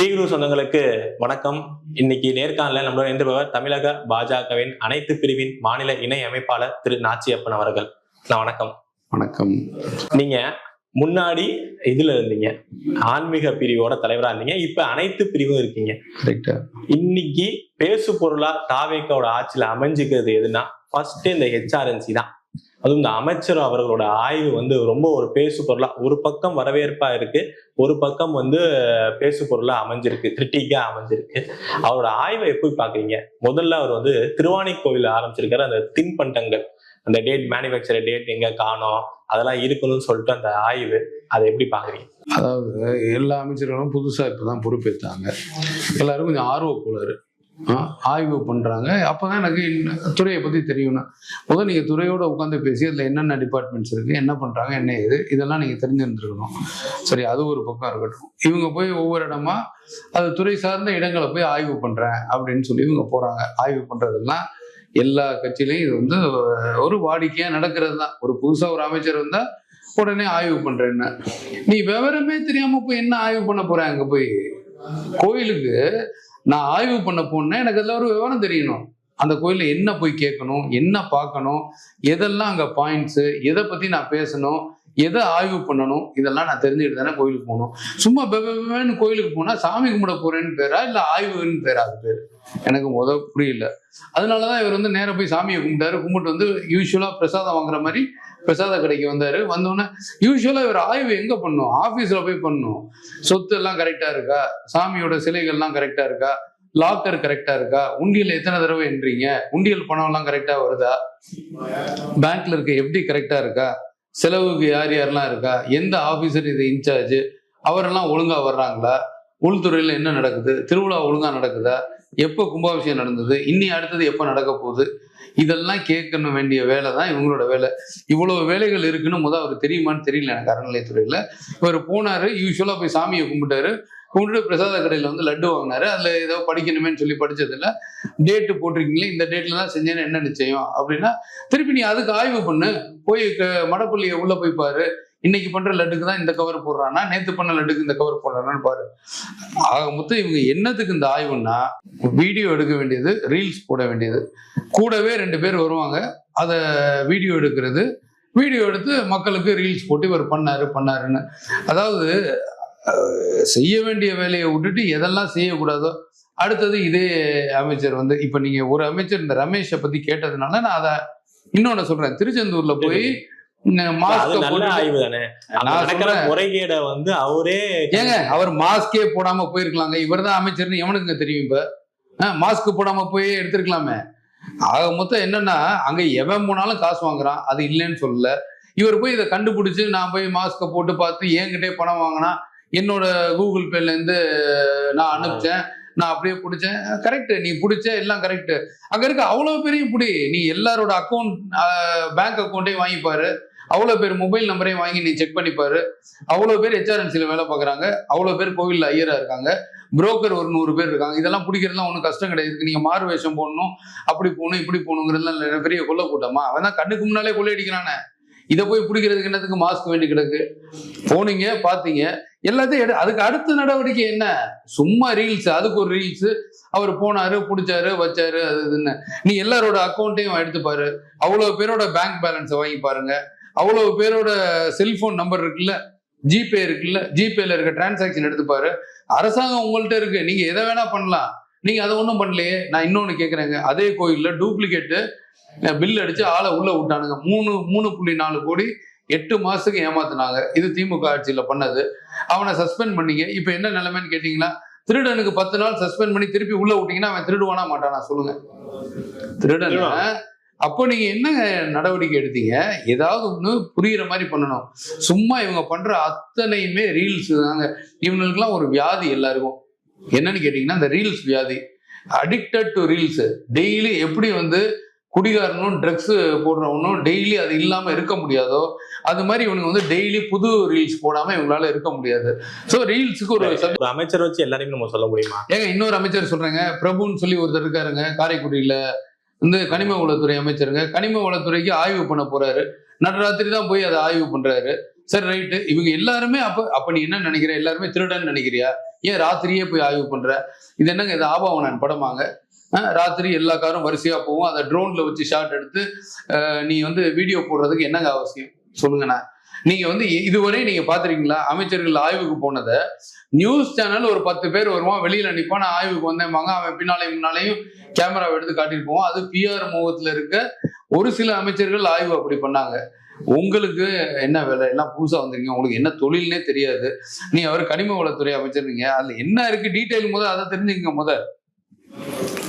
D குரு சொந்தங்களுக்கு வணக்கம். இன்னைக்கு நேர்காணல நம்மளோட இணைந்திருப்பவர் தமிழக பாஜகவின் அனைத்து பிரிவின் மாநில இணை அமைப்பாளர் திரு நாச்சியப்பன் அவர்கள். வணக்கம். வணக்கம். நீங்க முன்னாடி இதுல இருந்தீங்க, ஆன்மீக பிரிவோட தலைவரா இருந்தீங்க, இப்ப அனைத்து பிரிவும் இருக்கீங்க. இன்னைக்கு பேசு பொருளா தாவேக்காவோட ஆட்சியில அமைஞ்சுக்கிறது எதுனா ஃபர்ஸ்ட் இந்த HRNC தான். அதுவும் இந்த அமைச்சர் அவர்களோட ஆய்வு ரொம்ப ஒரு பேசு பொருளா, ஒரு பக்கம் வரவேற்பா இருக்கு, ஒரு பக்கம் பேசு பொருளா அமைஞ்சிருக்கு, கிரிட்டிக்கா அமைஞ்சிருக்கு. அவரோட ஆய்வை எப்படி பாக்குறீங்க? முதல்ல அவர் திருவானைக்கோவில் ஆரம்பிச்சிருக்காரு அந்த தின்பண்டங்கள், அந்த டேட், மேனுஃபேக்சர் டேட் எங்க காணோம், அதெல்லாம் இருக்கணும்னு சொல்லிட்டு அந்த ஆய்வு, அதை எப்படி பாக்குறீங்க? அதாவது எல்லா அமைச்சர்களும் புதுசா இப்பதான் பொறுப்பேற்றாங்க. எல்லாரும் கொஞ்சம் ஆர்வக்குள்ளாரு ஆய்வு பண்றாங்க. அப்பதான் எனக்கு துறையை பத்தி தெரியும்னா, முதல் நீங்க துறையோட உட்காந்து பேசி அதுல என்னென்ன டிபார்ட்மெண்ட்ஸ் இருக்கு, என்ன பண்றாங்க, என்ன இது, இதெல்லாம் நீங்க தெரிஞ்சிருந்துருக்கணும். சரி, அது ஒரு பக்கம் இருக்கட்டும். இவங்க போய் ஒவ்வொரு இடமா அது துறை சார்ந்த இடங்களை போய் ஆய்வு பண்றேன் அப்படின்னு சொல்லி இவங்க போறாங்க. ஆய்வு பண்றதெல்லாம் எல்லா கட்சியிலையும் இது ஒரு வாடிக்கையா நடக்கிறது தான். ஒரு புதுசா ஒரு அமைச்சர் வந்தா உடனே ஆய்வு பண்றேன்னு, நீ விவரமே தெரியாம போய் என்ன ஆய்வு பண்ண போறேன்? அங்க போய் கோயிலுக்கு நான் ஆய்வு பண்ண போனேன், எனக்கு அதில் ஒரு விவரம் தெரியணும். அந்த கோயிலில் என்ன போய் கேட்கணும், என்ன பார்க்கணும், எதெல்லாம் அங்கே பாயிண்ட்ஸு, எதை பற்றி நான் பேசணும், எதை ஆய்வு பண்ணணும், இதெல்லாம் நான் தெரிஞ்சுக்கிட்டு தானே கோயிலுக்கு போகணும். சும்மா பென்னு கோயிலுக்கு போனால் சாமி கும்பிட போறேன்னு பேரா இல்லை ஆய்வுன்னு பேரா? அது பேர் எனக்கு புரியல. அதனாலதான் இவர் நேராக போய் சாமியை கும்பிட்டாரு. கும்பிட்டு யூஸ்வலா பிரசாதம் வாங்குற மாதிரி பிரசாத கடைக்கு வந்தாரு. வந்தோடனே யூஸ்வலா இவர் ஆய்வு எங்க பண்ணும்? ஆபீஸ்ல போய் பண்ணும். சொத்து எல்லாம் கரெக்டா இருக்கா, சாமியோட சிலைகள்லாம் கரெக்டா இருக்கா, லாக்கர் கரெக்டா இருக்கா, உண்டியல் எத்தனை தடவை என்றீங்க, உண்டியல் பணம் எல்லாம் கரெக்டா வருதா, பேங்க்ல இருக்க எப்படி கரெக்டா இருக்கா, செலவுக்கு யார் யாரெல்லாம் இருக்கா, எந்த ஆபீசர் இது இன்சார்ஜ், அவரெல்லாம் ஒழுங்கா வர்றாங்களா, உள்துறையில என்ன நடக்குது, திருவிழா ஒழுங்கா நடக்குதா, எப்போ கும்பாபிஷேகம் நடந்தது, இன்னி அடுத்தது எப்போ நடக்க போகுது, இதெல்லாம் கேட்கணும் வேண்டிய வேலை தான் இவங்களோட வேலை. இவ்வளவு வேலைகள் இருக்குன்னு அவர் தெரியுமான்னு தெரியல எனக்கு. அறநிலையத்துறையில இவர் போனாரு, யூஸ்வலா போய் சாமியை கும்பிட்டாரு. கும்பிட்டு பிரசாத கடையில லட்டு வாங்கினாரு. அதுல ஏதோ படிக்கணுமேன்னு சொல்லி படிச்சதுல டேட்டு போட்டிருக்கீங்களே, இந்த டேட்ல தான் செஞ்சேன்னு என்ன நிச்சயம் அப்படின்னா, திருப்பி நீ அதுக்கு ஆய்வு பண்ணு, போய் மடப்பள்ளியை உள்ள போய் பாரு, இன்னைக்கு பண்ற லட்டுக்கு தான் இந்த கவர் போடுறானா, நேத்து பண்ண லட்டுக்கு இந்த கவர் போடுறானான்னு பாரு. ஆக மொத்தம் இவங்க என்னத்துக்கு இந்த ஆய்வுன்னா, வீடியோ எடுக்க வேண்டியது, ரீல்ஸ் போட வேண்டியது, கூடவே 2 பேர் வருவாங்க, அதை வீடியோ எடுக்கிறது, வீடியோ எடுத்து மக்களுக்கு ரீல்ஸ் போட்டு இவர் பண்ணாருன்னு. அதாவது செய்ய வேண்டிய வேலையை விட்டுட்டு எதெல்லாம் செய்யக்கூடாதோ அடுத்தது இதே அமைச்சர் இப்ப நீங்க ஒரு அமைச்சர் இந்த ரமேஷை பத்தி கேட்டதுனால நான் அதை இன்னொன்னு சொல்றேன். திருச்செந்தூர்ல போய் அவர் மாஸ்கே போடாம போயிருக்கலாங்க. இவர் தான் அமைச்சர்னு எவனுக்குங்க தெரியும்? இப்ப மாஸ்க் போடாம போய் எடுத்திருக்கலாமே. ஆக மொத்தம் என்னன்னா, அங்க எவன் போனாலும் காசு வாங்குறான், அது இல்லைன்னு சொல்லல. இவர் போய் இதை கண்டுபிடிச்சு நான் போய் மாஸ்கை போட்டு பார்த்து என்கிட்டே பணம் வாங்கினா என்னோட கூகுள் பேல இருந்து நான் அனுப்பிச்சேன், நான் அப்படியே பிடிச்சேன், கரெக்ட், நீ பிடிச்ச எல்லாம் கரெக்ட். அங்க இருக்க அவ்வளவு பேரையும் பிடி, நீ எல்லாரோட அக்கௌண்ட், பேங்க் அக்கௌண்ட்டையும் வாங்கிப்பாரு, அவ்வளவு பேர் மொபைல் நம்பரையும் வாங்கி நீ செக் பண்ணிப்பாரு. அவ்வளவு பேர் HRNCல வேலை பார்க்குறாங்க, அவ்வளவு பேர் கோவில்ல ஐயரா இருக்காங்க, புரோக்கர் ஒரு 100 பேர் இருக்காங்க. இதெல்லாம் பிடிக்கிறதுலாம் ஒன்றும் கஷ்டம் கிடையாது. நீங்க மாறு வேஷம் போடணும், அப்படி போகணும், இப்படி போகணுங்கிறதுலாம் பெரிய கொள்ள கூட்டமா? அவன் தான் கண்ணுக்கு முன்னாலே கொள்ளையடிக்கிறானே. இதை போய் பிடிக்கிறதுக்கு என்னத்துக்கு மாஸ்க் வேண்டி கிடக்கு? போனீங்க, பார்த்தீங்க, எல்லாத்தையும் அதுக்கு அடுத்த நடவடிக்கை என்ன? சும்மா ரீல்ஸ், அதுக்கு ஒரு ரீல்ஸ், அவர் போனாரு, பிடிச்சாரு, வச்சாரு, அது இதுன்னு. நீ எல்லாரோட அக்கௌண்ட்டையும் எடுத்து பாரு, அவ்வளவு பேரோட பேங்க் பேலன்ஸை வாங்கி பாருங்க, அவ்வளவு பேரோட செல்போன் நம்பர் இருக்குல்ல, ஜிபே இருக்குல்ல, ஜிபேல இருக்க டிரான்சாக்சன் எடுத்து பாரு. அரசாங்கம் உங்கள்கிட்ட இருக்கு, நீங்க எதை வேணா பண்ணலாம். நீங்க அதை ஒன்றும் பண்ணலையே. நான் இன்னொன்னு கேட்குறேங்க, அதே கோயில்ல டூப்ளிகேட்டு பில் அடிச்சு ஆளை உள்ள விட்டானுங்க. 3.4 கோடி 8 மாசத்துக்கு ஏமாத்தினாங்க. இது திமுக ஆட்சியில பண்ணது. அவனை சஸ்பெண்ட் பண்ணீங்க. இப்ப என்ன நிலைமைன்னு கேட்டீங்களா? திருடனுக்கு 10 நாள் சஸ்பெண்ட் பண்ணி திருப்பி உள்ள விட்டீங்கன்னா அவன் திருடுவானா மாட்டானா சொல்லுங்க? திருடன். அப்போ நீங்க என்ன நடவடிக்கை எடுத்தீங்க? ஏதாவது ஒண்ணு புரியுற மாதிரி பண்ணணும். சும்மா இவங்க பண்ற அத்தனையுமே ரீல்ஸ் தாங்க. இவங்களுக்குலாம் ஒரு வியாதி எல்லாருக்கும். என்னன்னு கேட்டீங்கன்னா, இந்த ரீல்ஸ் வியாதி, அடிக்டட் டு ரீல்ஸ். டெய்லி எப்படி குடிகாரனும் ட்ரக்ஸ் போடுறவனும் டெய்லி அது இல்லாம இருக்க முடியாதோ, அது மாதிரி இவனுக்கு டெய்லி புது ரீல்ஸ் போடாம இவங்களால இருக்க முடியாது. சோ ரீல்ஸுக்கு ஒரு அமைச்சர் வச்சு எல்லாரையும் நம்ம சொல்ல முடியுமா? ஏங்க, இன்னொரு அமைச்சர் சொல்றேங்க, பிரபுன்னு சொல்லி ஒருத்தர் இருக்காருங்க, காரைக்குடியில கனிம வளத்துறை அமைச்சருங்க. கனிம வளத்துறைக்கு ஆய்வு பண்ண போறாரு. நடுராத்திரி தான் போய் அதை ஆய்வு பண்றாரு. சரி ரைட்டு, இவங்க எல்லாருமே அப்ப நீ என்ன நினைக்கிற, எல்லாருமே திருடன்னு நினைக்கிறியா? ஏன் ராத்திரியே போய் ஆய்வு பண்ற? இது என்னங்க, இது ஆபாவனன் படமாங்க? ராத்திரி எல்லா காரும் வரிசையா போகும், அதை ட்ரோன்ல வச்சு ஷாட் எடுத்து நீ வந்து வீடியோ போடுறதுக்கு என்னங்க அவசியம் சொல்லுங்கண்ணா? நீங்க வந்து இதுவரை நீங்க பாத்திருக்கீங்களா அமைச்சர்கள் ஆய்வுக்கு போனதை? நியூஸ் சேனல் ஒரு 10 பேர் வருவான், வெளியில நிப்பான், நான் ஆய்வுக்கு வந்தேன்பாங்க, அவன் பின்னாலையும் முன்னாலையும் கேமராவை எடுத்து காட்டிட்டு போவான். அது பிஆர் முகத்துல இருக்க ஒரு சில அமைச்சர்கள் ஆய்வு அப்படி பண்ணாங்க. உங்களுக்கு என்ன வேலை? எல்லாம் புதுசா வந்திருக்கீங்க, உங்களுக்கு என்ன தொழில்னே தெரியாது. நீ அவர் கனிம வளத்துறை அமைச்சர், நீங்க அதுல என்ன இருக்கு டீட்டெயில் முதல் அதை தெரிஞ்சுக்கங்க.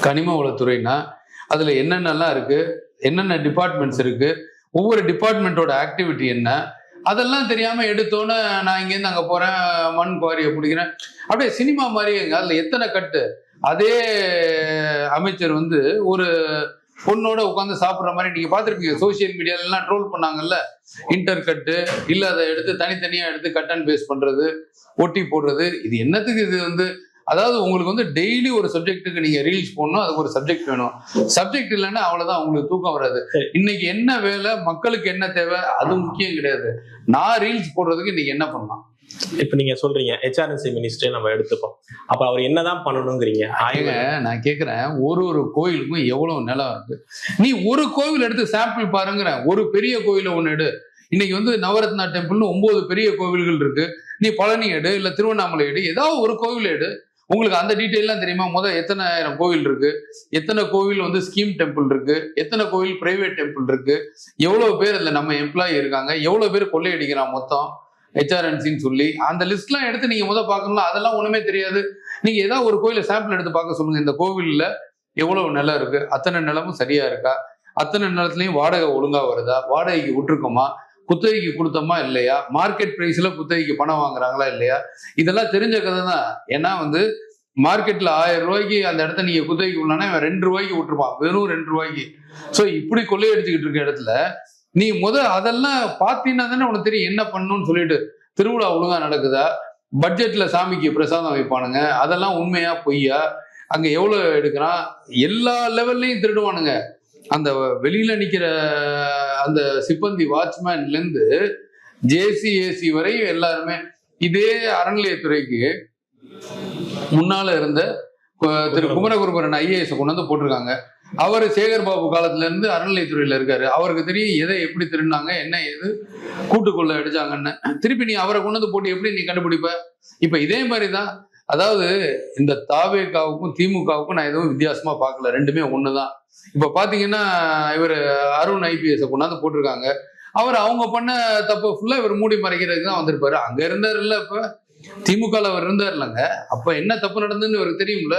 கனிம வளத்துறைனா அதுல என்னென்னலாம் இருக்கு, என்னென்ன டிபார்ட்மெண்ட்ஸ் இருக்கு, ஒவ்வொரு டிபார்ட்மெண்ட்டோட ஆக்டிவிட்டி என்ன, அதெல்லாம் தெரியாம எடுத்தோன்னே நான் இங்கேருந்து அங்கே போறேன், மண் குவாரியை பிடிக்கிறேன், அப்படியே சினிமா மாதிரிங்க. அதுல எத்தனை கட்டு. அதே அமைச்சர் வந்து ஒரு பொண்ணோட உட்காந்து சாப்பிட்ற மாதிரி நீங்க பார்த்துருப்பீங்க. சோசியல் மீடியால எல்லாம் ட்ரோல் பண்ணாங்கல்ல, இன்டர் கட்டு இல்ல, அதை எடுத்து தனித்தனியா எடுத்து கட் அண்ட் பேஸ்ட் பண்றது, ஒட்டி போடுறது. இது என்னத்துக்கு? இது வந்து அதாவது உங்களுக்கு வந்து டெய்லி ஒரு சப்ஜெக்ட்டுக்கு நீங்க ரீல்ஸ் போடணும், அதுக்கு ஒரு சப்ஜெக்ட் வேணும். சப்ஜெக்ட் இல்லைன்னா அவ்வளவுதான், உங்களுக்கு தூக்கம் வராது. இன்னைக்கு என்ன வேலை, மக்களுக்கு என்ன தேவை, அது முக்கியம் கிடையாது. நான் ரீல்ஸ் போடுறதுக்கு இன்னைக்கு என்ன பண்ணலாம்? இப்ப நீங்க சொல்றீங்க HRNC மினிஸ்டரே நம்ம எடுத்துப்போம், அப்ப அவர் என்னதான் பண்ணணுங்கிறீங்க? நான் கேக்குறேன், ஒரு கோயிலுக்கும் எவ்வளவு நிலம் இருக்கு? நீ ஒரு கோவில் எடுத்து சாம்பிள் பாருங்கிற. ஒரு பெரிய கோயில ஒண்ணு எடு. இன்னைக்கு வந்து நவரத்னா டெம்பிள்னு 9 பெரிய கோவில்கள் இருக்கு. நீ பழனி எடு, இல்ல திருவண்ணாமலை எடு, ஏதாவது ஒரு கோவில் எடு. உங்களுக்கு அந்த டீட்டெயிலாம் தெரியுமா? எத்தனை ஆயிரம் கோவில் இருக்கு, எத்தனை கோவில் வந்து ஸ்கீம் டெம்பிள் இருக்கு, எத்தனை கோவில் பிரைவேட் டெம்பிள் இருக்கு, எவ்வளவு பேர் இதுல நம்ம எம்ப்ளாயி இருக்காங்க, எவ்வளவு பேர் கொள்ளையடிக்கிறான் மொத்தம் HRNCன்னு சொல்லி அந்த லிஸ்ட்லாம் எடுத்து நீங்க பார்க்கணும்ல. அதெல்லாம் ஒண்ணுமே தெரியாது. நீங்க ஏதாவது ஒரு கோயில சாம்பிள் எடுத்து பார்க்க சொல்லுங்க. இந்த கோவில்ல எவ்வளவு நிலம் இருக்கு, அத்தனை நிலமும் சரியா இருக்கா, அத்தனை நிலத்துலயும் வாடகை ஒழுங்கா வருதா, வாடகைக்கு விட்டுருக்கோமா, குத்தகைக்கு கொடுத்தோமா இல்லையா, மார்க்கெட் பிரைஸ்ல குத்தகைக்கு பணம் வாங்குறாங்களா இல்லையா, இதெல்லாம் தெரிஞ்ச கதை தான். ஏன்னா வந்து மார்க்கெட்ல 1000 ரூபாய்க்கு அந்த இடத்த நீங்க குத்தகைக்கு விடலாம்னா 2 ரூபாய்க்கு விட்டுருப்பான், வெறும் 2 ரூபாய்க்கு. ஸோ இப்படி கொள்ளையடிச்சுக்கிட்டு இருக்க இடத்துல நீ அதெல்லாம் பார்த்தீங்கன்னா தானே உனக்கு தெரியும் என்ன பண்ணணும்னு சொல்லிட்டு. திருவிழா ஒழுங்கா நடக்குதா, பட்ஜெட்ல சாமிக்கு பிரசாதம் வைப்பானுங்க, அதெல்லாம் உண்மையா பொய்யா, அங்க எவ்வளவு எடுக்கிறான், எல்லா லெவல்லையும் திருடுவானுங்க. அந்த வெளியில நிக்கிற அந்த சிப்பந்தி வாட்ச்மேன்ல இருந்து JCAC வரை எல்லாருமே. இதே அறநிலையத்துறைக்கு முன்னால இருந்த திரு குமரகுருபரன் IAS கொண்டு வந்து போட்டிருக்காங்க. அவர் சேகர் பாபு காலத்துல இருந்து அறநிலையத்துறையில இருக்காரு. அவருக்கு தெரியும் எதை எப்படி திருடினாங்க, என்ன ஏது கூட்டுக்குள்ள அடிச்சாங்கன்னு. திருப்பி நீ அவரை கொண்டு வந்து போட்டு எப்படி நீ கண்டுபிடிப்ப? இப்ப இதே மாதிரிதான். அதாவது இந்த தாவேகாவுக்கும் திமுகவுக்கும் நான் எதுவும் வித்தியாசமா பார்க்கல, ரெண்டுமே ஒண்ணுதான். இப்ப பாத்தீங்கன்னா இவர் அருண் IPS கொண்டாந்து போட்டிருக்காங்க. அவர் அவங்க பண்ண தப்பு ஃபுல்லா இவர் மூடி மறைக்கிறதுக்கு தான் வந்திருப்பாரு. அங்க இருந்தாரு இல்ல, இப்ப திமுகல அவர் இருந்தார் இல்லைங்க, அப்ப என்ன தப்பு நடந்ததுன்னு இவருக்கு தெரியும்ல.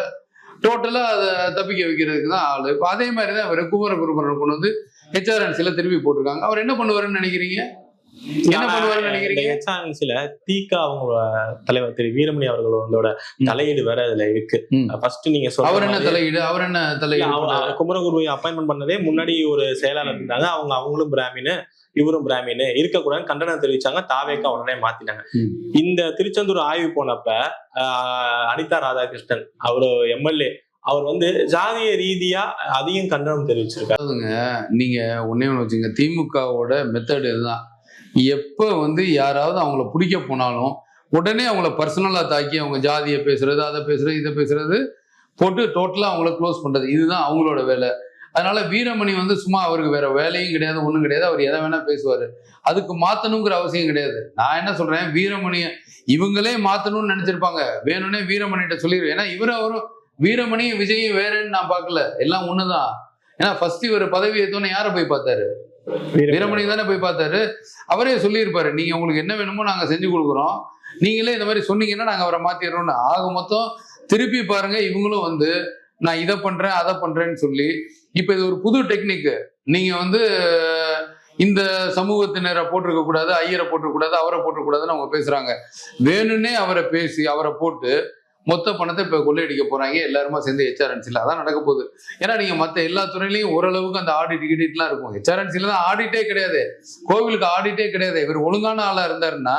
டோட்டலா அதை தப்பிக்க வைக்கிறதுக்கு தான் ஆளு. இப்ப அதே மாதிரிதான் அவர் குமரகுருபரன் கொண்டு வந்து HRNCல திருப்பி போட்டிருக்காங்க. அவர் என்ன பண்ணுவாருன்னு நினைக்கிறீங்க? என்ன பண்ணுவாருன்னு நினைக்கிறீங்க? HRNCல தீகா அவங்களோட தலைவர் திரு வீரமணி அவர்களோட தலையீடு வேற அதுல இருக்கு. ஃபர்ஸ்ட் நீங்க சொல்ற அவர் என்ன தலையீடு, அவர் என்ன தலையீடு? குமரகுருவை அப்பாயின்மெண்ட் பண்ணதே முன்னாடி ஒரு செயலாளர் இருந்தாங்க, அவங்களும் பிராமின் இவரும் பிராமின் இருக்கக்கூடாதுன்னு கண்டனம் தெரிவிச்சாங்க. தாவேக்கா உடனே மாத்திட்டாங்க. இந்த திருச்செந்தூர் ஆய்வு போனப்ப அனிதா ராதாகிருஷ்ணன் அவரு MLA அவர் வந்து ஜாதிய ரீதியா அதையும் கண்டனம் தெரிவிச்சிருக்காருங்க. நீங்க ஒன்னே ஒண்ணு வச்சுங்க, திமுகவோட மெத்தட் இதுதான். எப்ப வந்து யாராவது அவங்கள பிடிக்க போனாலும் உடனே அவங்கள பர்சனலா தாக்கி அவங்க ஜாதியை பேசுறது, அதை பேசுறது, இதை பேசுறது, போட்டு டோட்டலா அவங்கள க்ளோஸ் பண்றது, இதுதான் அவங்களோட வேலை. அதனால வீரமணி வந்து சும்மா அவருக்கு வேற வேலையும் கிடையாது, ஒண்ணும் கிடையாது, அவர் எதை வேணா பேசுவாரு. அதுக்கு மாத்தணுங்கிற அவசியம் கிடையாது. நான் என்ன சொல்றேன், வீரமணிய இவங்களே மாத்தணும்னு நினைச்சிருப்பாங்க, வேணும்னே வீரமணிகிட்ட சொல்லிடுவேன். ஏன்னா அவரும் வீரமணியும் விஜயும் வேறன்னு நான் பார்க்கல, எல்லாம் ஒண்ணுதான். ஏன்னா ஃபர்ஸ்ட் இவர் பதவி ஏற்றோன்னு யாரை போய் பார்த்தாரு? வீரமணி தானே போய் பார்த்தாரு. அவரே சொல்லியிருப்பாரு, நீங்க உங்களுக்கு என்ன வேணுமோ நாங்க செஞ்சு கொடுக்குறோம், நீங்களே இந்த மாதிரி சொன்னீங்கன்னா நாங்க அவரை மாத்திடுறோம்னு. ஆக மொத்தம் திருப்பி பாருங்க, இவங்களும் வந்து நான் இதை பண்றேன் அதை பண்றேன்னு சொல்லி இப்ப இது ஒரு புது டெக்னிக். நீங்க வந்து இந்த சமூகத்தினரை போட்டிருக்க கூடாது, ஐயரை போட்டிருக்க கூடாது, அவரை போட்டிருக்க கூடாதுன்னு அவங்க பேசுறாங்க. வேணும்னே அவரை பேசி அவரை போட்டு மொத்த பணத்தை இப்ப கொள்ளையடிக்க போறாங்க எல்லாருமா சேர்ந்து HRNCல. அதான் நடக்க போகுது. ஏன்னா நீங்க மத்த எல்லா துறையிலையும் ஓரளவுக்கு அந்த ஆடிட் கிடிட்லாம் இருக்கும். HRNCல தான் ஆடிட்டே கிடையாது, கோவிலுக்கு ஆடிட்டே கிடையாது. இவர் ஒழுங்கான ஆளா இருந்தாருன்னா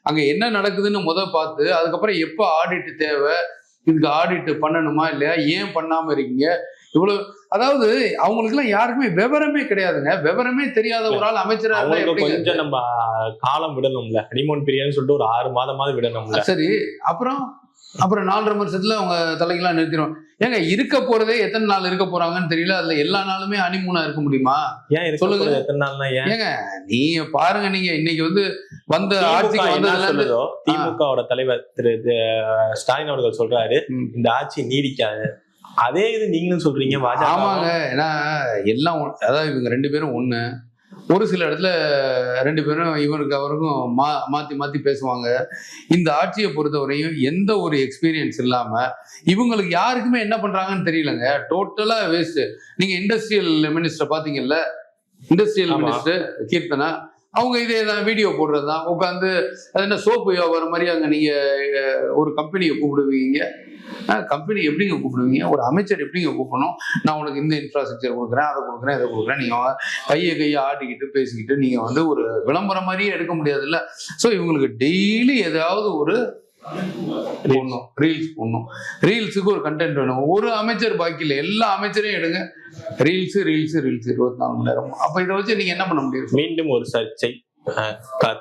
அங்க என்ன நடக்குதுன்னு பார்த்து அதுக்கப்புறம் எப்ப ஆடிட் தேவை, இதுக்கு ஆடிட் பண்ணணுமா இல்லையா, ஏன் பண்ணாம இருக்கீங்க, இவ்வளவு, அதாவது அவங்களுக்கு எல்லாம் யாருக்குமே விவரமே கிடையாதுங்க. விவரமே தெரியாத ஒரு ஆள் அமைச்சரா இருந்தா அவங்களுக்கு எப்படிங்க? கொஞ்சம் நம்ம காலம் விடணும்ல, ஹனிமூன் பீரியட்னு சொல்லிட்டு ஒரு 6 மாதமாவது விடணும்ல. சரி, அப்புறம் 4.5 வருஷத்துல அவங்க தலைக்கெல்லாம் நிறுத்திடுவாங்க. ஏங்க, இருக்க போறதே எத்தனை நாள் இருக்க போறாங்கன்னு தெரியல. அதுல எல்லா நாளுமே ஹனிமூனா இருக்க முடியுமா? ஏன் இருக்க சொல்லுங்க. போறது எத்தனை நாள்னா ஏன்? ஏங்க, நீங்க பாருங்க, நீங்க இன்னைக்கு வந்து வந்த திமுக ஆட்சிக்கு என்ன வந்ததுல இருந்து சொல்லுதோ, திமுகவோட தலைவர் திரு ஸ்டாலின் அவர்கள் சொல்றாரு, இந்த ஆட்சி நீடிக்காது. அதே இது நீங்களும் சொல்றீங்க. பாஜக ஆமாங்க. ஏன்னா எல்லாம் அதாவது இவங்க 2 பேரும் ஒண்ணு. ஒரு சில இடத்துல 2 பேரும் இவருக்கு அவருக்கும் மாத்தி மாத்தி பேசுவாங்க. இந்த ஆட்சியை பொறுத்தவரையும் எந்த ஒரு எக்ஸ்பீரியன்ஸ் இல்லாம இவங்களுக்கு யாருக்குமே என்ன பண்றாங்கன்னு தெரியலங்க. டோட்டலா வேஸ்ட். நீங்க இண்டஸ்ட்ரியல் மினிஸ்டர் பாத்தீங்கல்ல, இண்டஸ்ட்ரியல் மினிஸ்டர் கீர்த்தனா, அவங்க இதே தான் வீடியோ போடுறதுதான். உட்காந்து அது என்ன சோப்பு வியாபாரம் மாதிரி அங்க நீங்க ஒரு கம்பெனியை கூப்பிடுவீங்க. கம்பெனி எப்படிங்க கூப்பிடுவீங்க? ஒரு அமைச்சர் எப்படிங்க கூப்பிடணும்? நான் உனக்கு இந்த இன்ஃப்ராஸ்ட்ரக்சர் கொடுக்குறேன், அதை கொடுக்குறேன், இதை கொடுக்குறேன். நீங்க கையை ஆட்டிக்கிட்டு பேசிக்கிட்டு நீங்க வந்து ஒரு விளம்பரம் மாதிரியே எடுக்க முடியாதுல்ல. ஸோ இவங்களுக்கு டெய்லி ஏதாவது ஒரு போடணும், ரீல்ஸ் போடணும். ரீல்ஸுக்கு ஒரு கண்டென்ட் வேணும். ஒரு அமைச்சர் பாக்கி இல்லை, எல்லா அமைச்சரையும் எடுங்க, ரீல்ஸ் 24 மணி நேரம். அப்ப இதை வச்சு நீங்க என்ன பண்ண முடியும்? மீண்டும் ஒரு சர்ச்சை.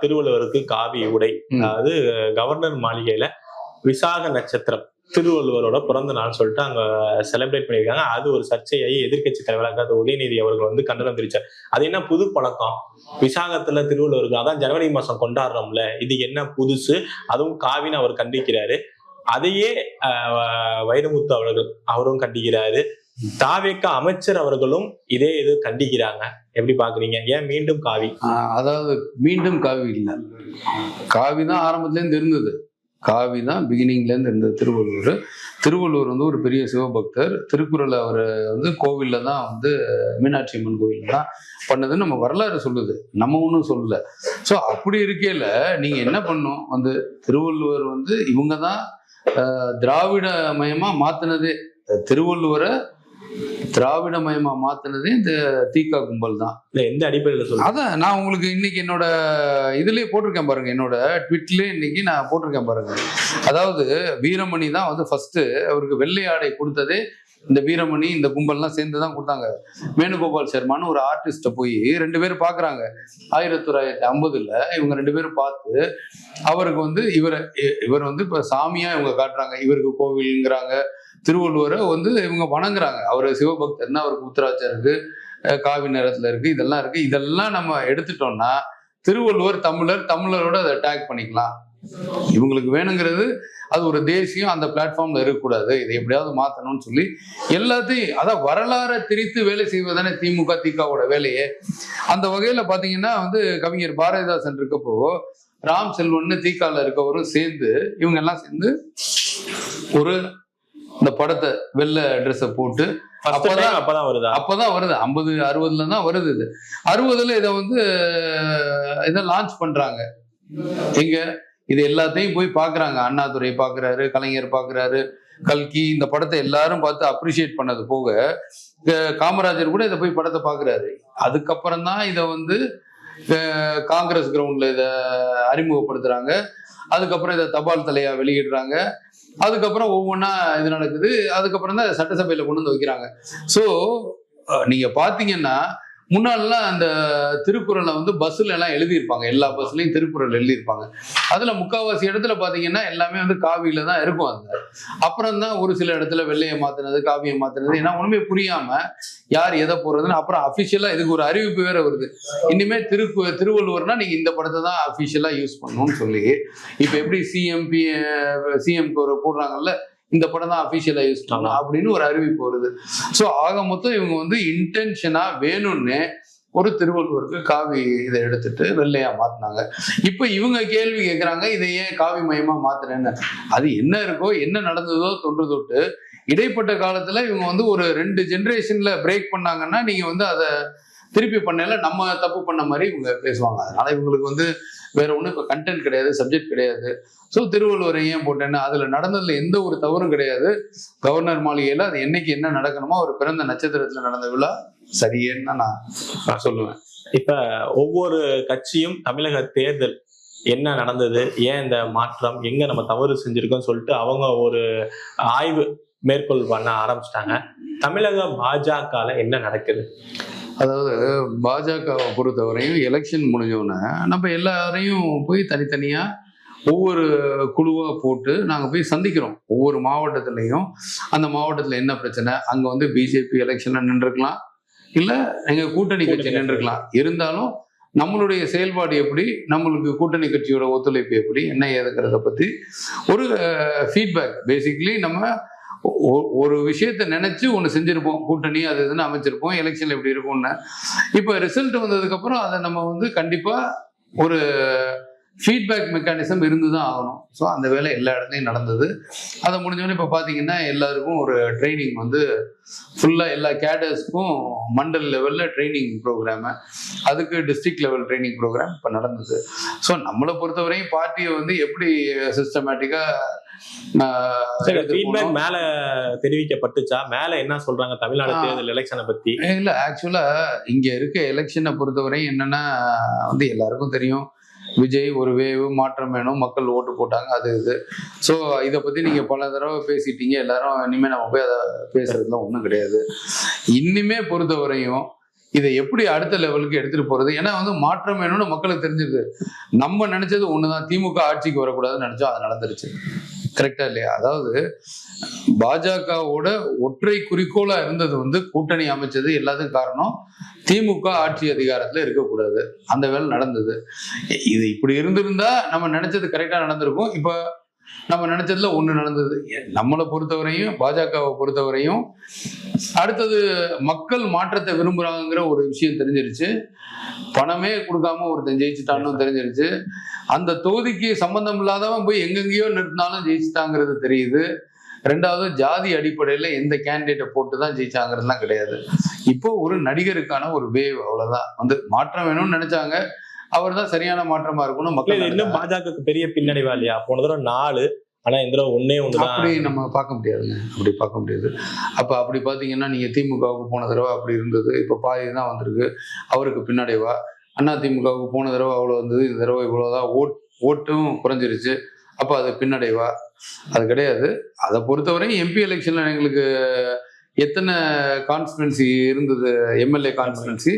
திருவள்ளுவருக்கு காவி உடை, அதாவது கவர்னர் மாளிகையில விசாக நட்சத்திரம் திருவள்ளுவரோட பிறந்த நாள் சொல்லிட்டு அங்க செலிப்ரேட் பண்ணியிருக்காங்க. அது ஒரு சர்ச்சையாகி எதிர்கட்சி தலைவராக உதயநிதி அவர்கள் வந்து கண்டனம் தெரிவிச்சார். அது என்ன புது பழக்கம்? விசாகத்துல திருவள்ளுவருக்கு, அதான் ஜனவரி மாசம் கொண்டாடுறோம்ல, இது என்ன புதுசு? அதுவும் காவின்னு அவர் கண்டிக்கிறாரு. அதையே வைரமுத்து அவரும் கண்டிக்கிறாரு. தாவேக அமைச்சர் அவர்களும் இதே இது கண்டிக்கிறாங்க. எப்படி பாக்குறீங்க? ஏன் மீண்டும் காவி? அதாவது மீண்டும் காவி இல்லை, காவி தான் ஆரம்பத்துல இருந்து இருந்தது. காவி தான் பிகினிங்ல இருந்து இருந்தது. திருவள்ளுவர் வந்து ஒரு பெரிய சிவபக்தர். திருக்குறள் அவர் வந்து கோவில்ல தான் வந்து மீனாட்சி அம்மன் கோவில்ல தான் பண்ணதுன்னு நம்ம வரலாறு சொல்லுது, நம்ம ஒன்றும் சொல்லல. ஸோ அப்படி இருக்கையில நீங்க என்ன பண்ணும், வந்து திருவள்ளுவர் வந்து இவங்க தான் திராவிட மயமா மாத்தினதே. திருவள்ளுவரை திராவிட மயமா மாத்தினதே இந்த தீகா கும்பல் தான். எந்த அடிப்படையில சொல்றேன்? அதான் நான் உங்களுக்கு இன்னைக்கு என்னோட இதுலயே போட்டிருக்கேன் பாருங்க, என்னோட ட்விட்லயே இன்னைக்கு நான் போட்டிருக்கேன் பாருங்க. அதாவது வீரமணி தான் வந்து ஃபர்ஸ்ட் அவருக்கு வெள்ளை ஆடை கொடுத்ததே. இந்த வீரமணி இந்த கும்பல்லாம் சேர்ந்து தான் கொடுத்தாங்க. வேணுகோபால் சர்மான்னு ஒரு ஆர்டிஸ்ட போய் 2 பேரும் பாக்குறாங்க. 1950 இவங்க 2 பேரும் பார்த்து அவருக்கு வந்து இவர் வந்து இப்ப சாமியா இவங்க காட்டுறாங்க. இவருக்கு கோவில்ங்கிறாங்க. திருவள்ளுவரை வந்து இவங்க வணங்குறாங்க. அவர் சிவபக்தர்னா அவருக்கு உத்தராட்சம் இருக்கு, காவி நிறத்துல இருக்கு, இதெல்லாம் இருக்கு. இதெல்லாம் நம்ம எடுத்துட்டோம்னா திருவள்ளுவர் தமிழரோட அதை அட்டாக் பண்ணிக்கலாம். இவங்களுக்கு வேணுங்கிறது அது ஒரு தேசியம், அந்த பிளாட்ஃபார்ம்ல இருக்கக்கூடாது, இதை எப்படியாவது மாத்தணும்னு சொல்லி எல்லாத்தையும், அதான் வரலாறை திரித்து வேலை செய்வதானே திமுக திகாவோட வேலையே. அந்த வகையில பாத்தீங்கன்னா வந்து கவிஞர் பாரதிதாசன் இருக்கப்போ ராம் செல்வன் திகால இருக்கவரும் சேர்ந்து இவங்க எல்லாம் சேர்ந்து ஒரு இந்த படத்தை வெள்ளை ட்ரெஸ்ஸை போட்டு அப்பதான் வருது. 50 60 தான் வருது. இது 60 இதை லான்ச் பண்றாங்க. எங்க இது எல்லாத்தையும் போய் பாக்குறாங்க. அண்ணாதுரை பாக்குறாரு, கலைஞர் பாக்குறாரு, கல்கி. இந்த படத்தை எல்லாரும் பார்த்து அப்ரிஷியேட் பண்ணது போக காமராஜர் கூட இதை போய் படத்தை பாக்குறாரு. அதுக்கப்புறம் தான் இதை வந்து காங்கிரஸ் கிரவுண்ட்ல இதை அறிமுகப்படுத்துறாங்க. அதுக்கப்புறம் இதை தபால் தலையா வெளியிடுறாங்க. அதுக்கப்புறம் ஒவ்வொன்றா இது நடக்குது. அதுக்கப்புறம் தான் சட்டசபையில கொண்டு வந்து வைக்கிறாங்க. ஸோ நீங்க பாத்தீங்கன்னா முன்னாடிலாம் அந்த திருக்குறளை வந்து பஸ்ல எல்லாம் எழுதியிருப்பாங்க. எல்லா பஸ்லயும் திருக்குறள் எழுதியிருப்பாங்க. அதுல முக்கால்வாசி இடத்துல பாத்தீங்கன்னா எல்லாமே வந்து காவியில தான் இருக்கும். அந்த அப்புறம் தான் ஒரு சில இடத்துல வெள்ளையை மாத்தினது, காவியை மாத்தினது, ஏன்னா ஒண்ணுமே புரியாம யார் எதை போடுறதுன்னு. அப்புறம் அபிஷியலா இதுக்கு ஒரு அறிவிப்பு வேற வருது. இனிமே திருவள்ளுவர்னா நீங்க இந்த படத்தை தான் அபிஷியலா யூஸ் பண்ணணும்னு சொல்லி, இப்ப எப்படி சிஎம்க்கு ஒரு போடுறாங்கல்ல, இந்த படம் தான் அபிஷியலா யூஸ் பண்ணலாம் அப்படின்னு ஒரு அறிவிப்பு வருது. ஸோ ஆக மொத்தம் இவங்க வந்து இன்டென்ஷனா வேணும்னு ஒரு திருவள்ளுவருக்கு காவி இதை எடுத்துட்டு வெள்ளையா மாத்தினாங்க. இப்ப இவங்க கேள்வி கேட்கிறாங்க, இதை ஏன் காவி மயமா மாத்துறேன்னு. அது என்ன இருக்கோ, என்ன நடந்ததோ தொட்டு இடைப்பட்ட காலத்துல இவங்க வந்து ஒரு 2 ஜெனரேஷன்ல பிரேக் பண்ணாங்கன்னா நீங்க வந்து அதை திருப்பி பண்ணல நம்ம தப்பு பண்ண மாதிரி இவங்க பேசுவாங்க. அதனால இவங்களுக்கு வந்து வேற ஒன்றும் இப்போ கண்டென்ட் கிடையாது, சப்ஜெக்ட் கிடையாது. ஸோ திருவள்ளுவரை ஏன் போட்டேன்னா அதுல நடந்ததுல எந்த ஒரு தவறும் கிடையாது. கவர்னர் மாளிகையில அது என்னைக்கு என்ன நடக்கணுமோ அவர் பிறந்த நட்சத்திரத்துல நடந்த விழா சரியேன்னு நான் சொல்லுவேன். இப்ப ஒவ்வொரு கட்சியும் தமிழக தேர்தல் என்ன நடந்தது, ஏன் இந்த மாற்றம், எங்க நம்ம தவறு செஞ்சிருக்கோம் சொல்லிட்டு அவங்க ஒரு ஆய்வு மேற்கொள் பண்ண ஆரம்பிச்சிட்டாங்க. தமிழக பாஜகல என்ன நடக்குது? அதாவது பாஜகவை பொறுத்தவரையும் எலெக்ஷன் முடிஞ்சோடனே நம்ம எல்லாரையும் போய் தனித்தனியா ஒவ்வொரு குழுவா போட்டு நாங்க போய் சந்திக்கிறோம். ஒவ்வொரு மாவட்டத்திலையும் அந்த மாவட்டத்துல என்ன பிரச்சனை, அங்க வந்து பிஜேபி எலெக்ஷன்ல நின்றுக்கலாம், இல்ல எங்க கூட்டணி கட்சி நின்றுக்கலாம். இருந்தாலும் நம்மளுடைய செயல்பாடு எப்படி, நம்மளுக்கு கூட்டணி கட்சியோட ஒத்துழைப்பு எப்படி, என்ன ஏதுங்கிறத பத்தி ஒரு ஃபீட்பேக். பேசிக்கலி நம்ம ஒரு விஷயத்த நினைச்சு ஒன்று செஞ்சிருப்போம், கூட்டணி அது இதுன்னு அமைச்சிருப்போம், எலெக்ஷன்ல எப்படி இருக்கும்னு. இப்போ ரிசல்ட் வந்ததுக்கு அப்புறம் அதை நம்ம வந்து கண்டிப்பா ஒரு ஃபீட்பேக் மெக்கானிசம் இருந்து தான் ஆகணும். ஸோ அந்த வேலை எல்லா இடத்துலையும் நடந்தது. அதை முடிஞ்சோடனே இப்போ பார்த்தீங்கன்னா எல்லாருக்கும் ஒரு ட்ரைனிங் வந்து ஃபுல்லாக எல்லா கேடர்ஸ்க்கும் மண்டல் லெவலில் ட்ரைனிங் ப்ரோக்ராமு, அதுக்கு டிஸ்ட்ரிக்ட் லெவல் ட்ரைனிங் ப்ரோக்ராம் இப்போ நடந்தது. ஸோ நம்மளை பொறுத்தவரையும் பார்ட்டியை வந்து எப்படி சிஸ்டமேட்டிக்காக ஃபீட்பேக் மேல தெரிவிக்கப்பட்டுச்சா? மேல என்ன சொல்றாங்க தமிழ்நாடு தேர்தல் எலெக்ஷனை பத்தி? இல்ல, ஆக்சுவலா இங்க இருக்க எலெக்ஷனை பொறுத்தவரை என்னன்னா வந்து எல்லாருக்கும் தெரியும், விஜய் ஒரு வேவு மாற்றம் வேணும், மக்கள் ஓட்டு போட்டாங்க, அது இது. ஸோ இதை பத்தி நீங்க பல தடவை பேசிட்டீங்க எல்லாரும். இனிமே நம்ம போய் அதை பேசுறதுலாம் ஒன்றும் கிடையாது. இனிமே பொறுத்தவரையும் இதை எப்படி அடுத்த லெவலுக்கு எடுத்துட்டு போறது, ஏன்னா வந்து மாற்றம் வேணும்னு மக்களுக்கு தெரிஞ்சிருக்கு. நம்ம நினைச்சது ஒண்ணுதான், திமுக ஆட்சிக்கு வரக்கூடாதுன்னு நினைச்சோம், அது நடந்துருச்சு. கரெக்டா இல்லையா? அதாவது பாஜகவோட ஒற்றை குறிக்கோளா இருந்தது வந்து கூட்டணி அமைச்சது எல்லாத்துக்கும் காரணம் திமுக ஆட்சி அதிகாரத்துல இருக்கக்கூடாது. அந்த வேலை நடந்தது. இது இப்படி இருந்திருந்தா நம்ம நினைச்சது கரெக்டா நடந்திருக்கும். இப்ப நம்ம நினைச்சதுல ஒண்ணு நடந்தது. நம்மளை பொறுத்தவரையும் பாஜகவை பொறுத்தவரையும் அடுத்தது மக்கள் மாற்றத்தை விரும்புறாங்கிற ஒரு விஷயம் தெரிஞ்சிருச்சு. பணமே கொடுக்காம ஒருத்தன் ஜெயிச்சுட்டான்னு தெரிஞ்சிருச்சு. அந்த தொகுதிக்கு சம்பந்தம் இல்லாதவன் போய் எங்கெங்கேயோ நிறுத்தினாலும் ஜெயிச்சுட்டாங்கிறது தெரியுது. ரெண்டாவது, ஜாதி அடிப்படையில எந்த கேண்டிடேட்டை போட்டு தான் ஜெயிச்சாங்கிறதுலாம் கிடையாது. இப்போ ஒரு நடிகருக்கான ஒரு வேவ், அவ்வளவுதான். வந்து மாற்றம் வேணும்னு நினைச்சாங்க, அவர் தான் சரியான மாற்றமா இருக்கணும் மக்கள். இன்னும் பாஜகவுக்கு பெரிய பின்னடைவா இல்லையா? போன தடவை 4, ஆனா இந்த தடவை 1 அப்படி நம்ம பார்க்க முடியாதுங்க, அப்படி பார்க்க முடியாது. அப்ப அப்படி பாத்தீங்கன்னா நீங்க திமுகவுக்கு போன தடவை அப்படி இருந்தது, இப்ப பாதி தான் வந்திருக்கு, அவருக்கு பின்னடைவா. அண்ணா திமுகவுக்கு போன தடவை அவ்வளவு வந்தது, இந்த தடவை இவ்வளவுதான், ஓட்டும் குறைஞ்சிருச்சு, அப்ப அது பின்னடைவா? அது கிடையாது. அதை பொறுத்தவரை எம்பி எலெக்ஷன்ல எங்களுக்கு எத்தனை கான்ஸ்டிடுவன்சி இருந்தது, எம்எல்ஏ கான்ஸ்டிடுவன்சி,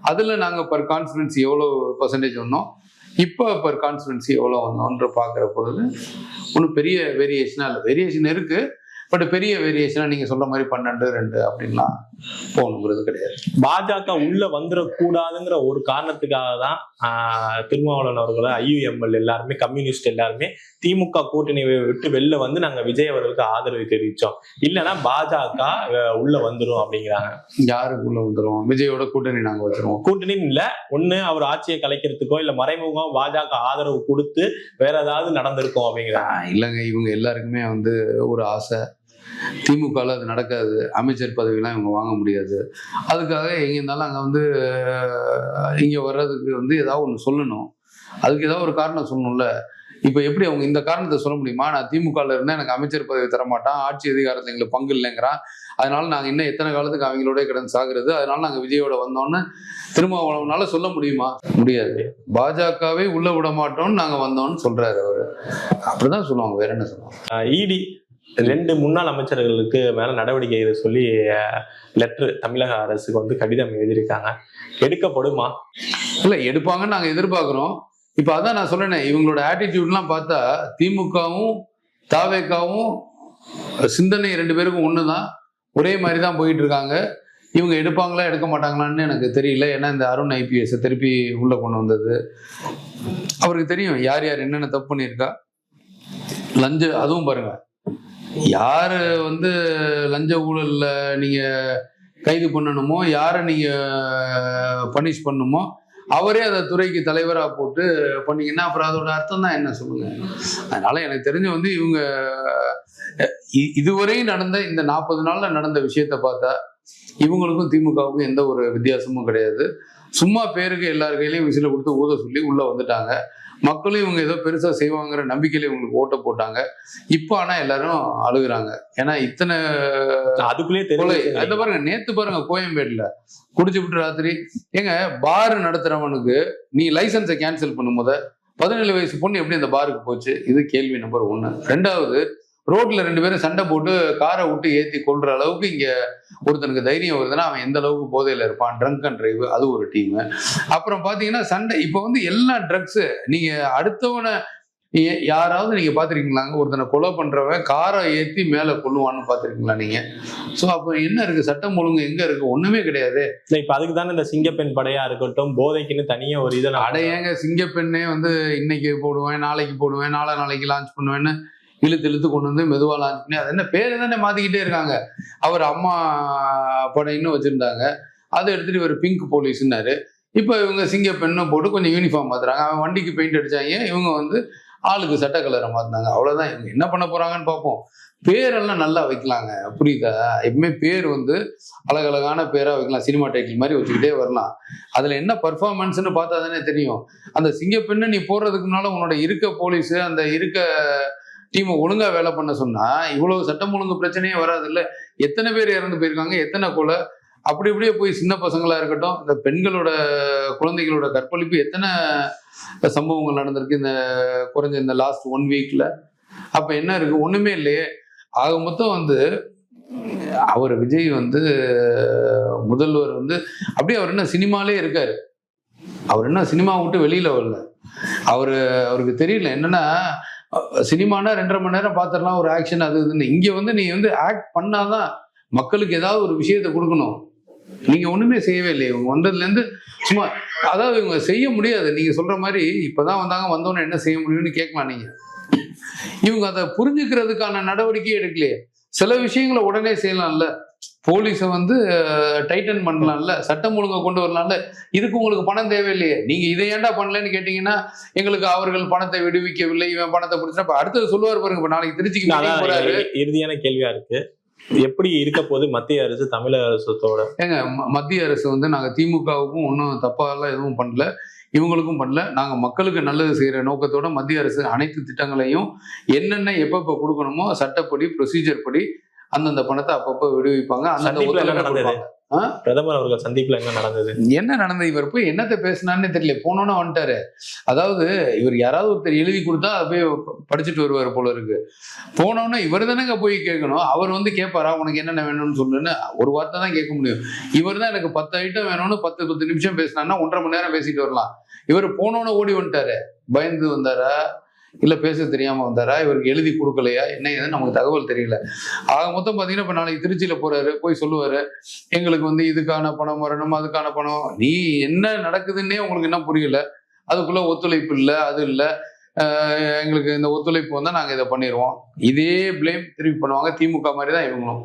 அதுல நாங்க பர் கான்ஸ்டிடுவன்சி எவ்வளவு பர்சன்டேஜ் வந்தோம், இப்போ பர் கான்ஸ்டிடுவன்சி எவ்வளவு வந்தோன்ற பாக்குற பொழுது ஒன்றும் பெரிய வேரியேஷனா இல்லை. வேரியேஷன் இருக்கு, பட் பெரிய வேரியேஷனா நீங்க சொல்ற மாதிரி 12, 2 அப்படின்லாம் போகணுங்கிறது கிடையாது. பாஜக உள்ள வந்துடக்கூடாதுங்கிற ஒரு காரணத்துக்காக தான் திருமாவளவன் அவர்களை, ஐயுஎம்எல் எல்லாருமே, கம்யூனிஸ்ட் எல்லாருமே திமுக கூட்டணியை விட்டு வெளில வந்து நாங்க விஜய் அவர்களுக்கு ஆதரவு தெரிவிச்சோம், இல்லைன்னா பாஜக உள்ள வந்துடும் அப்படிங்கிறாங்க. யாருக்கு உள்ள வந்துடும்? விஜயோட கூட்டணி நாங்க வச்சிருவோம். கூட்டணின்னு இல்ல, ஒண்ணு அவர் ஆட்சியை கலைக்கிறதுக்கோ இல்ல மறைமுகம் பாஜக ஆதரவு கொடுத்து வேற ஏதாவது நடந்திருக்கும் அப்படிங்கிறாங்க. இல்லைங்க, இவங்க எல்லாருக்குமே வந்து ஒரு ஆசை, திமுகவில் அது நடக்காது, அமைச்சர் பதவியெல்லாம் இவங்க வாங்க முடியாது, அதுக்காக எங்கே இருந்தாலும் அங்கே வந்து இங்கே வர்றதுக்கு வந்து ஏதாவது ஒன்று சொல்லணும், அதுக்கு ஏதாவது ஒரு காரணம் சொல்லணும்ல. இப்போ எப்படி அவங்க இந்த காரணத்தை சொல்ல முடியுமா? நான் திமுகவில் இருந்தால் எனக்கு அமைச்சர் பதவி தரமாட்டான், ஆட்சி அதிகாரத்தில் எங்களுக்கு பங்கு இல்லைங்கிறான், அதனால நாங்கள் இன்னும் எத்தனை காலத்துக்கு அவங்களோட கிடந்து சாகுறது, அதனால நாங்கள் விஜயோட வந்தோன்னு திருமாவளவனால சொல்ல முடியுமா? முடியாது. பாஜகவே உள்ள விட மாட்டோம்னு நாங்கள் வந்தோம்னு சொல்றாரு அவரு. அப்படிதான் சொல்லுவாங்க, வேற என்ன சொல்லுவாங்க? இடி 2 முன்னாள் அமைச்சர்களுக்கு மேல நடவடிக்கை சொல்லி லெட்டர் தமிழக அரசுக்கு வந்து கடிதம் எழுதியிருக்காங்க. எடுக்கப்படுமா? இல்ல, எடுப்பாங்கன்னு நாங்க எதிர்பார்க்கிறோம். இப்ப அதான் நான் சொல்றேனே, இவங்களோட ஆட்டிடியூட்லாம் பார்த்தா திமுகவும் தாவேக்காவும் சிந்தனை 2 பேருக்கும் ஒண்ணுதான், ஒரே மாதிரி தான் போயிட்டு இருக்காங்க. இவங்க எடுப்பாங்களா எடுக்க மாட்டாங்களான்னு எனக்கு தெரியல. ஏன்னா இந்த அருண் ஐபிஎஸ் திருப்பி உள்ள கொண்டு வந்தது அவருக்கு தெரியும், யார் யார் என்னென்ன தப்பு பண்ணியிருக்கா. லஞ்ச அதுவும் பாருங்க, யாரு வந்து லஞ்ச ஊழல்ல நீங்க கைது பண்ணணுமோ, யாரை நீங்க பனிஷ் பண்ணணுமோ, அவரே அதை துறைக்கு தலைவரா போட்டு பண்ணீங்கன்னா அப்புறம் அதோட அர்த்தம் தான் என்ன சொல்லுங்க. அதனால எனக்கு தெரிஞ்சு வந்து இவங்க இதுவரையும் நடந்த இந்த 40 நாள்ல நடந்த விஷயத்த பார்த்தா இவங்களுக்கும் திமுகவுக்கும் எந்த ஒரு வித்தியாசமும் கிடையாது. சும்மா பேருக்கு எல்லார் கையிலையும் விசில கொடுத்து ஊத சொல்லி உள்ள வந்துட்டாங்க. மக்களும் இவங்க ஏதோ பெருசா செய்வாங்கிற நம்பிக்கையில இவங்களுக்கு ஓட்ட போட்டாங்க. இப்ப ஆனா எல்லாரும் அழுகுறாங்க. ஏன்னா இத்தனை அதுக்குள்ளே தெரியல. பாருங்க, நேத்து பாருங்க கோயம்பேடுல குடிச்சு விட்டு ராத்திரி, ஏங்க பார் நடத்துறவனுக்கு நீ லைசன்ஸை கேன்சல் பண்ணும் போது 17 வயசு பொண்ணு எப்படி அந்த பாருக்கு போச்சு? இது கேள்வி நம்பர் 1. 2வது, ரோட்ல 2 பேரும் சண்டை போட்டு காரை விட்டு ஏத்தி கொள்ற அளவுக்கு இங்க ஒருத்தனுக்கு தைரியம் வருதுன்னா அவன் எந்த அளவுக்கு போதையில இருப்பான். ட்ரங்க் அண்ட் டிரைவ் அது ஒரு டீம். அப்புறம் பாத்தீங்கன்னா சண்டை இப்ப வந்து எல்லா ட்ரக்ஸ் நீங்க அடுத்தவனை யாராவது நீங்க பாத்திருக்கீங்களாங்க? ஒருத்தனை கொலை பண்றவன் காரை ஏத்தி மேல கொள்ளுவான்னு பாத்திருக்கீங்களா நீங்க? சோ அப்ப என்ன இருக்கு? சட்டம் ஒழுங்கு எங்க இருக்கு? ஒண்ணுமே கிடையாது. இப்ப அதுக்கு தானே இந்த சிங்கப்பெண் படையா இருக்கட்டும், போதைக்குன்னு தனியா ஒரு இதை அடையங்க சிங்கப்பெண்ணே வந்து இன்னைக்கு போடுவேன், நாளைக்கு போடுவேன், நாளைக்கு லான்ச் பண்ணுவேன்னு இழுத்து கொண்டு வந்து மெதுவா லான்ச் பண்ணி அது என்ன பேரு தானே மாத்திக்கிட்டே இருக்காங்க. அவர் அம்மா படைன்னு வச்சிருந்தாங்க, அதை எடுத்துட்டு இவர் பிங்க் போலீஸ்னாரு. இப்ப இவங்க சிங்கப்பெண்ணை போட்டு கொஞ்சம் யூனிஃபார்ம் மாத்துறாங்க. அவன் வண்டிக்கு பெயிண்ட் அடிச்சாங்க, இவங்க வந்து ஆளுக்கு சட்ட கலரை மாத்தினாங்க. அவ்வளவுதான். இவங்க என்ன பண்ண போறாங்கன்னு பார்ப்போம். பேரெல்லாம் நல்லா வைக்கலாங்க, புரியுதா? எப்பவுமே பேர் வந்து அழகழகான பேரா வைக்கலாம், சினிமா டைட்டில் மாதிரி வச்சுக்கிட்டே வரலாம். அதுல என்ன பர்ஃபார்மன்ஸ்னு பார்த்தா தானே தெரியும். அந்த சிங்கப்பெண்ணை நீ போடுறதுக்கு முன்னால உன்னோட இருக்க போலீஸ் அந்த இருக்க டீமை ஒழுங்கா வேலை பண்ண சொன்னா இவ்வளவு சட்டம் ஒழுங்கு பிரச்சனையே வராது. இல்ல எத்தனை பேர் இறந்து போயிருக்காங்க, எத்தனை கொலை, அப்படி இப்படியே போய் சின்ன பசங்களா இருக்கட்டும், இந்த பெண்களோட குழந்தைகளோட கற்பழிப்பு எத்தனை சம்பவங்கள் நடந்திருக்கு இந்த குறைஞ்ச இந்த லாஸ்ட் 1 வீக்ல. அப்ப என்ன இருக்கு? ஒண்ணுமே இல்லையே. ஆக மொத்தம் வந்து அவர் விஜய் வந்து முதல்வர் வந்து அப்படியே அவர் என்ன சினிமாலே இருக்காரு. அவர் என்ன சினிமா விட்டு வெளியில வரல. அவருக்கு தெரியல என்னன்னா சினிமானா 2.5 மணி நேரம் பார்த்துடலாம், ஒரு ஆக்ஷன் அது இதுன்னு. இங்க வந்து நீ வந்து ஆக்ட் பண்ணாதான் மக்களுக்கு ஏதாவது ஒரு விஷயத்த கொடுக்கணும். நீங்க ஒண்ணுமே செய்யவே இல்லையே. இவங்க வந்ததுல இருந்து சும்மா அதாவது இவங்க செய்ய முடியாது. நீங்க சொல்ற மாதிரி இப்பதான் வந்தோன்னு என்ன செய்ய முடியும்னு கேட்கலாம் நீங்க. இவங்க அதை புரிஞ்சுக்கிறதுக்கான நடவடிக்கையே எடுக்கலையே. சில விஷயங்களை உடனே செய்யலாம்ல. போலீஸை வந்து டைட்டன் பண்ணலாம்ல, சட்டம் ஒழுங்கை கொண்டு வரலாம்ல. இதுக்கு உங்களுக்கு பணம் தேவையில்லையே. நீங்க இதை ஏன்டா பண்ணலன்னு கேட்டீங்கன்னா எங்களுக்கு அவர்கள் பணத்தை விடுவிக்கவில்லை, இவன் பணத்தை பிடிச்சா அடுத்தது சொல்லுவார் பாருங்க. இப்ப நாளைக்கு திருச்சிக்கு போறாரு. இறுதியான கேள்வியா இருக்கு, எப்படி இருக்க போது மத்திய அரசு தமிழக அரசோட? ஏங்க மத்திய அரசு வந்து நாங்க திமுகவுக்கும் ஒன்றும் தப்பாலாம் எதுவும் பண்ணல, இவங்களுக்கும் பண்ணல. நாங்க மக்களுக்கு நல்லது செய்யற நோக்கத்தோட மத்திய அரசு அனைத்து திட்டங்களையும் என்னென்ன எப்பப்ப கொடுக்கணுமோ சட்டப்படி ப்ரொசீஜர் படி அந்தந்த பணத்தை அப்பப்போ விடுவிப்பாங்க. பிரதமர் அவர்கள் சந்திப்புல என்ன நடந்தது? இவர் போய் என்னத்தை பேசினான்னு தெரியல. போனோன்னு வந்துட்டாரு. அதாவது இவர் யாராவது ஒருத்தர் எழுதி கொடுத்தா அதை போய் படிச்சுட்டு வருவார் போல இருக்கு. போனோன்னு இவர் தானேங்க போய் கேட்கணும். அவர் வந்து கேட்பாரா உனக்கு என்னென்ன வேணும்னு சொல்லுன்னு? ஒரு வார்த்தை தான் கேட்க முடியும். இவர் தான் எனக்கு 10 ஐட்டம் வேணும்னு 10 நிமிஷம் பேசினான்னா 1.5 மணி நேரம் பேசிட்டு வரலாம். இவர் போனோன்னு ஓடி வந்துட்டாரு. பயந்து வந்தாரா இல்ல பேச தெரியாம வந்தாரா, இவருக்கு எழுதி கொடுக்கலையா, என்ன ஏதுன்னு நமக்கு தகவல் தெரியல. ஆக மொத்தம் பாத்தீங்கன்னா இப்ப நாளைக்கு திருச்சியில போறாரு, போய் சொல்லுவாரு எங்களுக்கு வந்து இதுக்கான பணம் வரணும், அதுக்கான பணம். நீ என்ன நடக்குதுன்னே உங்களுக்கு என்ன புரியல. அதுக்குள்ள ஒத்துழைப்பு இல்லை, அது இல்லை, எங்களுக்கு இந்த ஒத்துழைப்பு வந்தா நாங்க இதை பண்ணிடுவோம். இதே பிளேம் திருப்பி பண்ணுவாங்க. திமுக மாதிரி தான் இவங்களும்.